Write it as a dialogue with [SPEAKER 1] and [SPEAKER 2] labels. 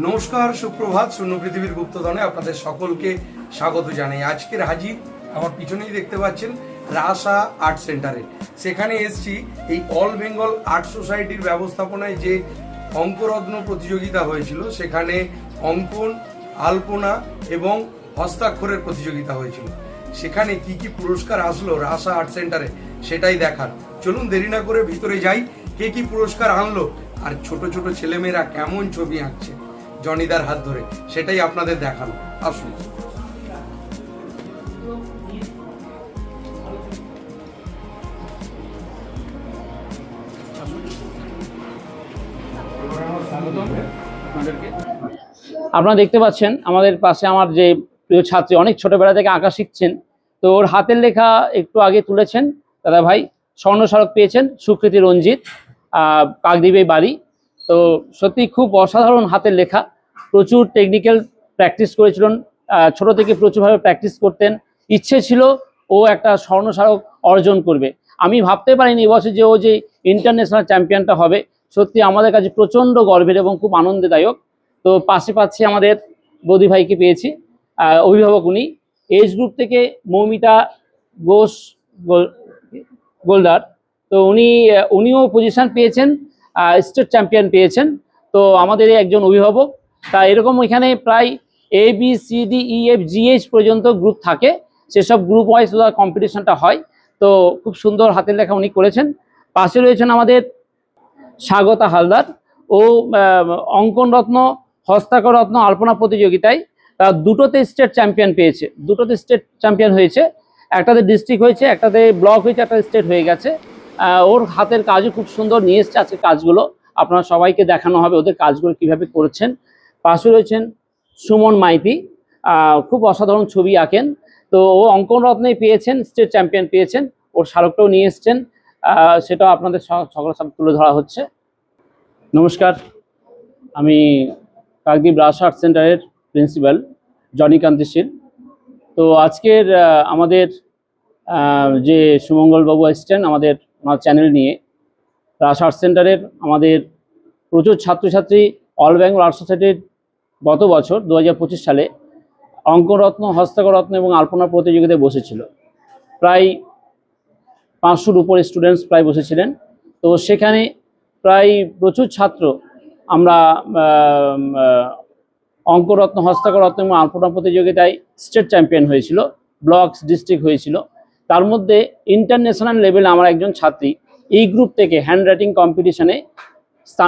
[SPEAKER 1] নমস্কার, সুপ্রভাত। শূন্য পৃথিবীর গুপ্তধনে আপনাদের সকলকে স্বাগত জানাই। আজকের হাজির আমার পিছনেই দেখতে পাচ্ছেন রাসা আর্ট সেন্টারে। সেখানে এসছি এই অল বেঙ্গল আর্ট সোসাইটির ব্যবস্থাপনায় যে অঙ্করত্ন প্রতিযোগিতা হয়েছিল, সেখানে অঙ্কন, আলপনা এবং হস্তাক্ষরের প্রতিযোগিতা হয়েছিল। সেখানে কি কি পুরস্কার আসলো রাসা আর্ট সেন্টারে সেটাই দেখার। চলুন দেরি না করে ভিতরে যাই, কে কি পুরস্কার আনলো আর ছোট ছোট ছেলেমেয়েরা কেমন ছবি আঁকছে জনিদার হাত ধরে, সেটাই আপনাদের দেখানো। আসুন।
[SPEAKER 2] আপনারা দেখতে পাচ্ছেন আমাদের পাশে আমার যে প্রিয় ছাত্রী, অনেক ছোটবেলা থেকে আঁকা শিখছেন। তো ওর হাতের লেখা একটু আগে তুলেছেন দাদা ভাই, স্বর্ণ স্মারক পেয়েছেন সুকৃতি রঞ্জিত, কাকদ্বীপে বাড়ি। তো সত্যি খুব অসাধারণ হাতের লেখা, প্রচুর টেকনিক্যাল প্র্যাকটিস করেছিলেন, ছোট থেকে প্রচুরভাবে প্র্যাকটিস করতেন। ইচ্ছে ছিল ও একটা স্বর্ণ স্মারক অর্জন করবে। আমি ভাবতে পারিনি এবছর যে ও যে ইন্টারন্যাশনাল চ্যাম্পিয়নটা হবে। সত্যি আমাদের কাছে প্রচণ্ড গর্বের এবং খুব আনন্দদায়ক। তো পাশে পাচ্ছি আমাদের বৌদি ভাইকে পেয়েছি, অভিভাবক উনি। এজ গ্রুপ থেকে মৌমিতা ঘোষ গোলদার, তো উনিও পজিশন পেয়েছেন, স্টেট চ্যাম্পিয়ন পেয়েছেন। তো আমাদের একজন অভিভাবক। তা এরকম এখানে প্রায় ABCDEFGH পর্যন্ত গ্রুপ থাকে, সেসব গ্রুপ ওয়াইজ কম্পিটিশনটা হয়। তো খুব সুন্দর হাতের লেখা উনি করেছেন। পাশে রয়েছেন আমাদের স্বাগতা হালদার, ও অঙ্কন রত্ন, হস্তাক্ষর রত্ন, আলপনা প্রতিযোগিতায় দুটোতে স্টেট চ্যাম্পিয়ন পেয়েছে, দুটোতে স্টেট চ্যাম্পিয়ন হয়েছে। একটাতে ডিস্ট্রিক্ট হয়েছে, একটাতে ব্লক হয়েছে, একটা স্টেট হয়ে গেছে। ওর হাতের কাজও খুব সুন্দর নিয়ে এসছে আজকে কাজগুলো, আপনারা সবাইকে দেখানো হবে ওদের কাজগুলো কিভাবে করেছেন। পাশে রয়েছেন সুমন মাইতি, খুব অসাধারণ ছবি আঁকেন। তো ও অঙ্কন রত্নে পেয়েছেন, স্টেট চ্যাম্পিয়ন পেয়েছেন, ওর স্মারকটাও নিয়ে এসছেন, সেটাও আপনাদের সকলের সামনে তুলে ধরা হচ্ছে। নমস্কার, আমি কাকদ্বীপ রাসা আর্ট সেন্টারের প্রিন্সিপাল জনিকান্তি শীল। তো আজকের আমাদের যে সুমঙ্গলবাবু এসছেন আমাদের চ্যানেল নিয়ে, রাসা আর্ট সেন্টারের আমাদের প্রচুর ছাত্রছাত্রী অল বেঙ্গল আর্ট সোসাইটির গত বছর 2025 সালে অঙ্করত্ন, হস্তাক্ষর রত্ন এবং আলপনা প্রতিযোগিতায় বসেছিল। প্রায় 500-র উপরে স্টুডেন্টস প্রায় বসেছিলেন। তো সেখানে প্রায় প্রচুর ছাত্র আমরা অঙ্করত্ন, হস্তাক্ষর রত্ন এবং আলপনা প্রতিযোগিতায় স্টেট চ্যাম্পিয়ন হয়েছিল, ব্লকস, ডিস্ট্রিক্ট হয়েছিল। তার মধ্যে ইন্টারন্যাশনাল লেভেলে আমার একজন ছাত্রী এই গ্রুপ থেকে হ্যান্ড রাইটিং কম্পিটিশনে